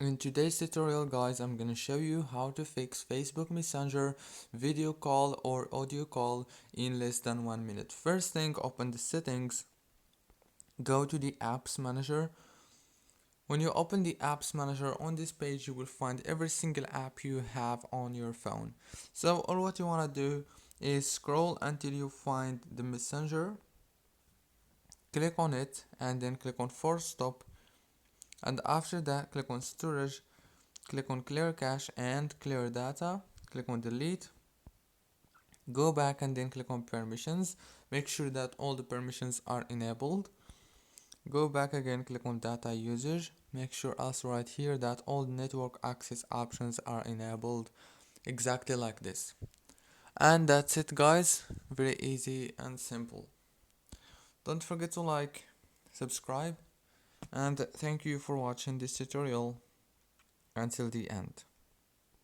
In today's tutorial, guys, I'm gonna show you how to fix Facebook Messenger video call or audio call in less than 1 minute. First thing, open the settings, go to the apps manager. When you open the apps manager on this page, you will find every single app you have on your phone. So all what you want to do is scroll until you find the Messenger, click on it, and then click on force stop, and after that click on storage, click on clear cache and clear data, click on delete, go back and then click on permissions, make sure that all the permissions are enabled, go back again, click on data usage, make sure also right here that all network access options are enabled, exactly like this. And that's it, guys, very easy and simple. Don't forget to like, subscribe, and thank you for watching this tutorial until the end.